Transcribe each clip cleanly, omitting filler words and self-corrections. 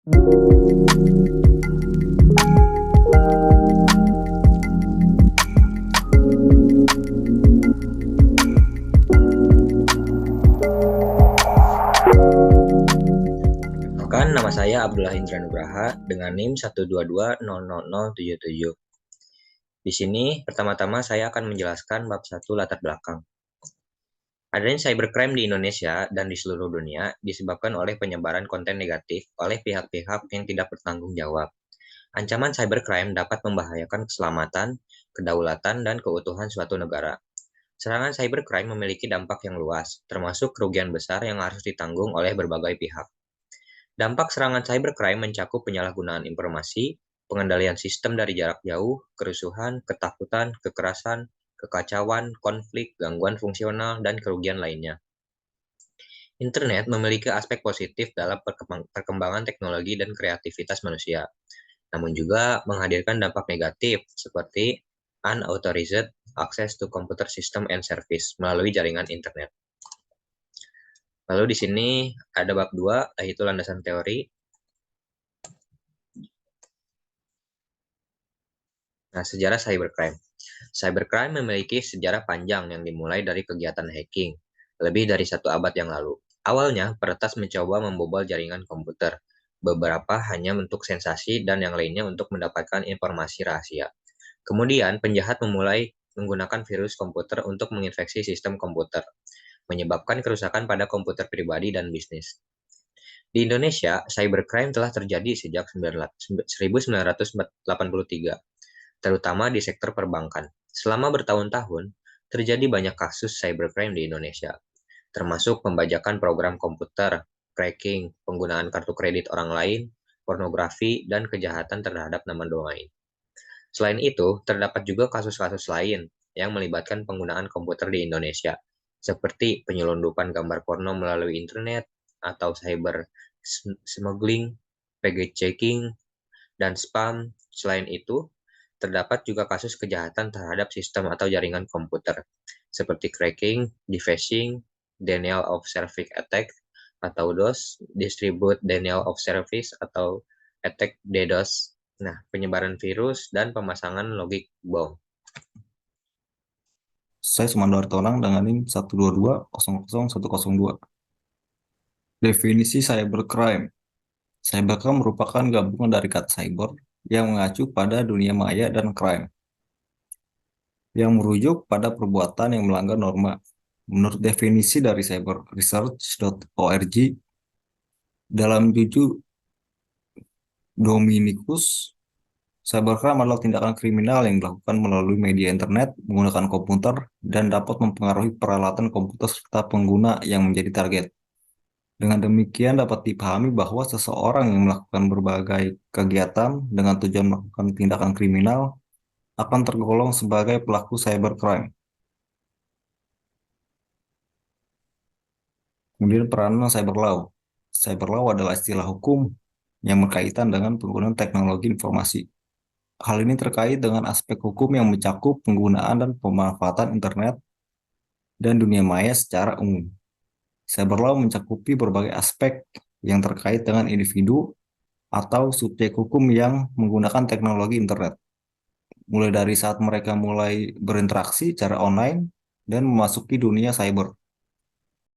Perkenalkan, nama saya Abdullah Indra Nugraha dengan NIM 122000077. Di sini, pertama-tama saya akan menjelaskan bab 1 latar belakang. Adanya cybercrime di Indonesia dan di seluruh dunia disebabkan oleh penyebaran konten negatif oleh pihak-pihak yang tidak bertanggung jawab. Ancaman cybercrime dapat membahayakan keselamatan, kedaulatan, dan keutuhan suatu negara. Serangan cybercrime memiliki dampak yang luas, termasuk kerugian besar yang harus ditanggung oleh berbagai pihak. Dampak serangan cybercrime mencakup penyalahgunaan informasi, pengendalian sistem dari jarak jauh, kerusuhan, ketakutan, kekerasan, kekacauan, konflik, gangguan fungsional, dan kerugian lainnya. Internet memiliki aspek positif dalam perkembangan teknologi dan kreativitas manusia, namun juga menghadirkan dampak negatif seperti unauthorized access to computer system and service melalui jaringan internet. Lalu di sini ada bab 2, yaitu landasan teori. Nah, sejarah cybercrime. Cybercrime memiliki sejarah panjang yang dimulai dari kegiatan hacking, lebih dari 1 abad yang lalu. Awalnya, peretas mencoba membobol jaringan komputer. Beberapa hanya untuk sensasi dan yang lainnya untuk mendapatkan informasi rahasia. Kemudian, penjahat memulai menggunakan virus komputer untuk menginfeksi sistem komputer, menyebabkan kerusakan pada komputer pribadi dan bisnis. Di Indonesia, cybercrime telah terjadi sejak 1983, terutama di sektor perbankan. Selama bertahun-tahun, terjadi banyak kasus cybercrime di Indonesia, termasuk pembajakan program komputer, cracking, penggunaan kartu kredit orang lain, pornografi, dan kejahatan terhadap nama domain. Selain itu, terdapat juga kasus-kasus lain yang melibatkan penggunaan komputer di Indonesia, seperti penyelundupan gambar porno melalui internet, atau cyber smuggling, package checking, dan spam. Selain itu, terdapat juga kasus kejahatan terhadap sistem atau jaringan komputer, seperti cracking, defacing, denial of service attack, atau DOS, distribute denial of service, atau attack DDoS. Nah, penyebaran virus dan pemasangan logik bom. Saya Sumando Hartonang dengan NIM 122000102. Definisi cybercrime. Cybercrime merupakan gabungan dari kata cyber yang mengacu pada dunia maya dan crime yang merujuk pada perbuatan yang melanggar norma. Menurut definisi dari cyberresearch.org, dalam Juju Dominicus, cybercrime adalah tindakan kriminal yang dilakukan melalui media internet, menggunakan komputer, dan dapat mempengaruhi peralatan komputer serta pengguna yang menjadi target. Dengan demikian dapat dipahami bahwa seseorang yang melakukan berbagai kegiatan dengan tujuan melakukan tindakan kriminal akan tergolong sebagai pelaku cybercrime. Kemudian peranan cyberlaw. Cyberlaw adalah istilah hukum yang berkaitan dengan penggunaan teknologi informasi. Hal ini terkait dengan aspek hukum yang mencakup penggunaan dan pemanfaatan internet dan dunia maya secara umum. Cyberlaw mencakupi berbagai aspek yang terkait dengan individu atau subjek hukum yang menggunakan teknologi internet, mulai dari saat mereka mulai berinteraksi secara online dan memasuki dunia cyber.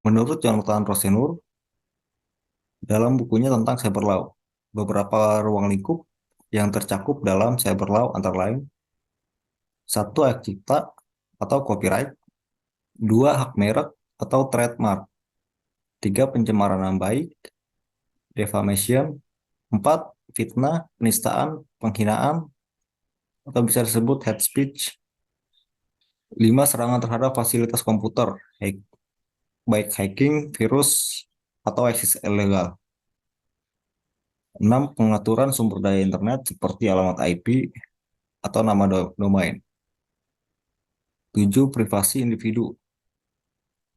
Menurut Jonathan Rosenur, dalam bukunya tentang cyberlaw, beberapa ruang lingkup yang tercakup dalam cyberlaw antara lain: 1. Hak cipta atau copyright, 2. Hak merek atau trademark, 3. Pencemaran nama baik, defamation, 4. Fitnah, penistaan, penghinaan, atau bisa disebut hate speech, 5. Serangan terhadap fasilitas komputer, baik hacking, virus, atau akses ilegal. 6. Pengaturan sumber daya internet seperti alamat IP atau nama domain. 7. Privasi individu.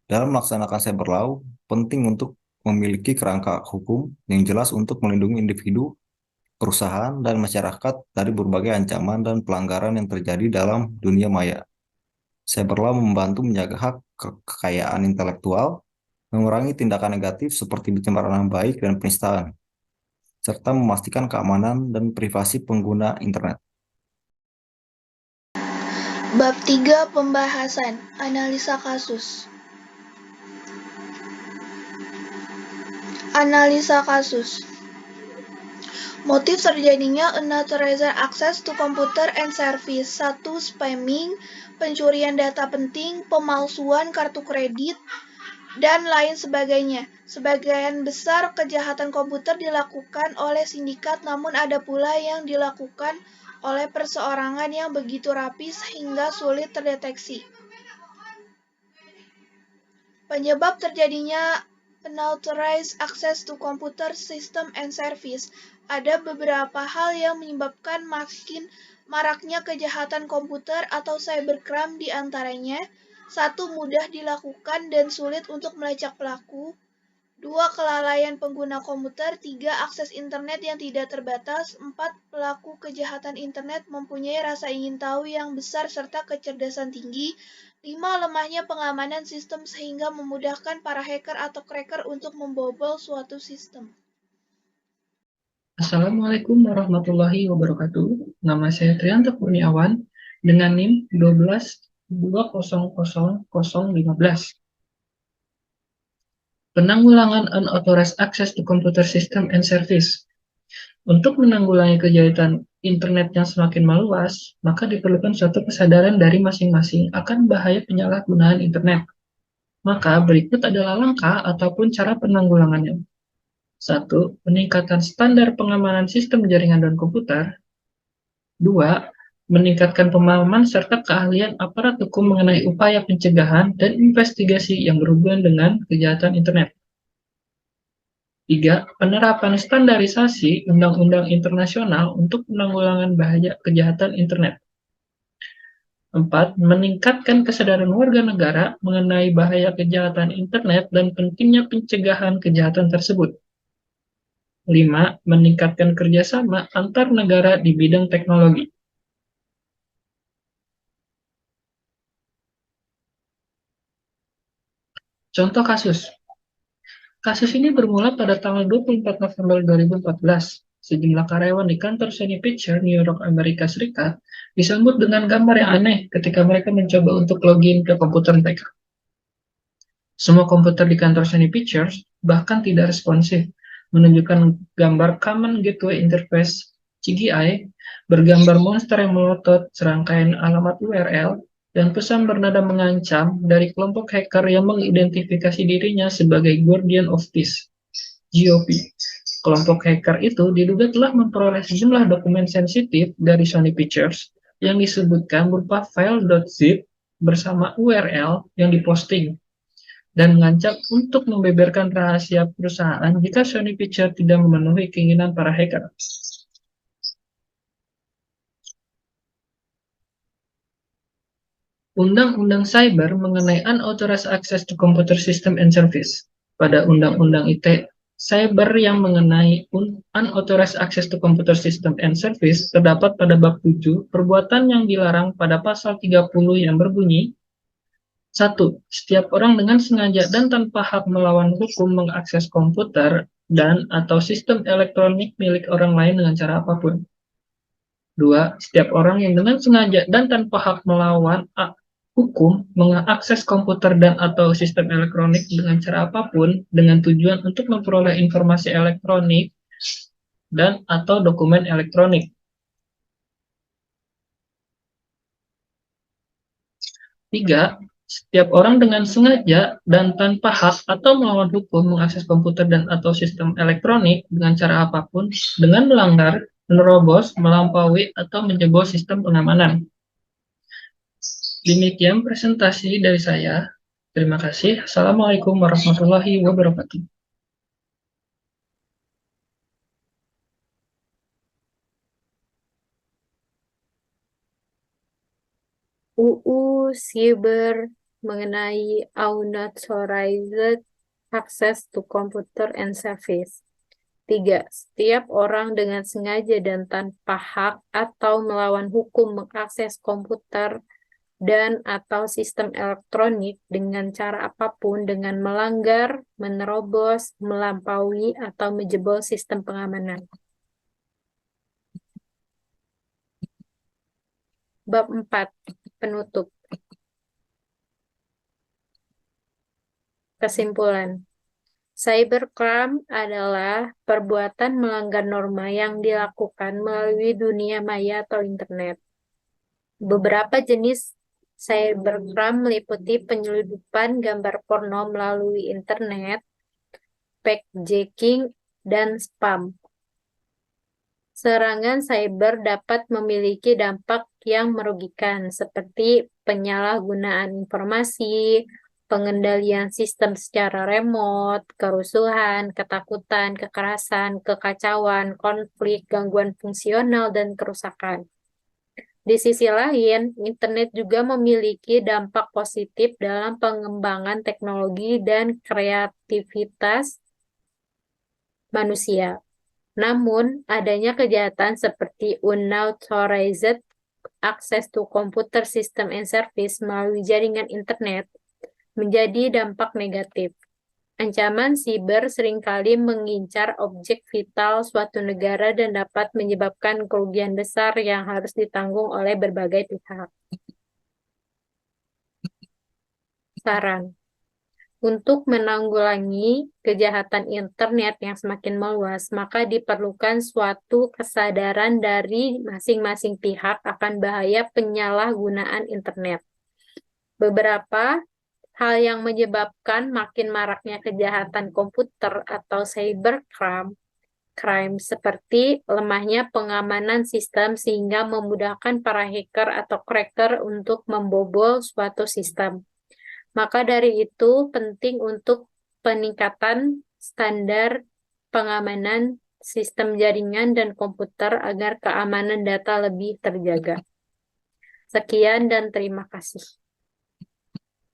Dalam melaksanakan cyberlaw, penting untuk memiliki kerangka hukum yang jelas untuk melindungi individu, perusahaan, dan masyarakat dari berbagai ancaman dan pelanggaran yang terjadi dalam dunia maya. Cyberlaw membantu menjaga hak kekayaan intelektual, mengurangi tindakan negatif seperti pencemaran nama baik dan penistaan, serta memastikan keamanan dan privasi pengguna internet. Bab 3 Pembahasan Analisa Kasus. Analisa kasus. Motif terjadinya unauthorized access to computer and service. 1. Spamming, pencurian data penting, pemalsuan kartu kredit, dan lain sebagainya. Sebagian besar kejahatan komputer dilakukan oleh sindikat, namun ada pula yang dilakukan oleh perseorangan yang begitu rapi sehingga sulit terdeteksi. Penyebab terjadinya unauthorized access to computer system and service. Ada beberapa hal yang menyebabkan makin maraknya kejahatan komputer atau cybercrime, di antaranya: 1. Mudah dilakukan dan sulit untuk melacak pelaku. 2. Kelalaian pengguna komputer. 3. Akses internet yang tidak terbatas. 4. Pelaku kejahatan internet mempunyai rasa ingin tahu yang besar serta kecerdasan tinggi. 5. Lemahnya pengamanan sistem sehingga memudahkan para hacker atau cracker untuk membobol suatu sistem. Assalamualaikum warahmatullahi wabarakatuh. Nama saya Trianto Kurniawan dengan NIM 12200015. Penanggulangan unauthorized access to computer system and service. Untuk menanggulangi kejahatan internet yang semakin meluas, maka diperlukan suatu kesadaran dari masing-masing akan bahaya penyalahgunaan internet. Maka berikut adalah langkah ataupun cara penanggulangannya. 1. Peningkatan standar pengamanan sistem jaringan dan komputer. 2. Meningkatkan pemahaman serta keahlian aparat hukum mengenai upaya pencegahan dan investigasi yang berhubungan dengan kejahatan internet. 3. Penerapan standarisasi undang-undang internasional untuk penanggulangan bahaya kejahatan internet. 4. Meningkatkan kesadaran warga negara mengenai bahaya kejahatan internet dan pentingnya pencegahan kejahatan tersebut. 5. Meningkatkan kerjasama antar negara di bidang teknologi. Contoh kasus. Kasus ini bermula pada tanggal 24 November 2014. Sejumlah karyawan di kantor Sony Pictures, New York, Amerika Serikat, disambut dengan gambar yang aneh ketika mereka mencoba untuk login ke komputer mereka. Semua komputer di kantor Sony Pictures bahkan tidak responsif, menunjukkan gambar Common Gateway Interface (CGI), bergambar monster yang melotot, serangkaian alamat URL, dan pesan bernada mengancam dari kelompok hacker yang mengidentifikasi dirinya sebagai Guardian of Peace (GOP). Kelompok hacker itu diduga telah memperoleh sejumlah dokumen sensitif dari Sony Pictures yang disebutkan berupa file.zip bersama URL yang diposting, dan mengancam untuk membeberkan rahasia perusahaan jika Sony Pictures tidak memenuhi keinginan para hacker. Undang-Undang Cyber mengenai Unauthorized Access to Computer System and Service. Pada Undang-Undang IT, Cyber yang mengenai Unauthorized Access to Computer System and Service terdapat pada bab 7, perbuatan yang dilarang pada pasal 30 yang berbunyi: 1. Setiap orang dengan sengaja dan tanpa hak melawan hukum mengakses komputer dan atau sistem elektronik milik orang lain dengan cara apapun. 2. Setiap orang yang dengan sengaja dan tanpa hak melawan hukum mengakses komputer dan atau sistem elektronik dengan cara apapun dengan tujuan untuk memperoleh informasi elektronik dan atau dokumen elektronik. 3. Setiap orang dengan sengaja dan tanpa hak atau melawan hukum mengakses komputer dan atau sistem elektronik dengan cara apapun dengan melanggar, menerobos, melampaui, atau menjebol sistem pengamanan. Demikian presentasi dari saya. Terima kasih. Assalamualaikum warahmatullahi wabarakatuh. UU Siber mengenai Unauthorized Access to Computer and Service. 3. Setiap orang dengan sengaja dan tanpa hak atau melawan hukum mengakses komputer dan atau sistem elektronik dengan cara apapun dengan melanggar, menerobos, melampaui, atau menjebol sistem pengamanan. Bab 4. Penutup. Kesimpulan. Cybercrime adalah perbuatan melanggar norma yang dilakukan melalui dunia maya atau internet. Beberapa jenis cybercrime meliputi penyelundupan gambar porno melalui internet, packjacking, dan spam. Serangan cyber dapat memiliki dampak yang merugikan, seperti penyalahgunaan informasi, pengendalian sistem secara remote, kerusuhan, ketakutan, kekerasan, kekacauan, konflik, gangguan fungsional, dan kerusakan. Di sisi lain, internet juga memiliki dampak positif dalam pengembangan teknologi dan kreativitas manusia. Namun, adanya kejahatan seperti unauthorized access to computer system and service melalui jaringan internet menjadi dampak negatif. Ancaman siber seringkali mengincar objek vital suatu negara dan dapat menyebabkan kerugian besar yang harus ditanggung oleh berbagai pihak. Saran. Untuk menanggulangi kejahatan internet yang semakin meluas, maka diperlukan suatu kesadaran dari masing-masing pihak akan bahaya penyalahgunaan internet. Beberapa hal yang menyebabkan makin maraknya kejahatan komputer atau cybercrime seperti lemahnya pengamanan sistem sehingga memudahkan para hacker atau cracker untuk membobol suatu sistem. Maka dari itu penting untuk peningkatan standar pengamanan sistem jaringan dan komputer agar keamanan data lebih terjaga. Sekian dan terima kasih.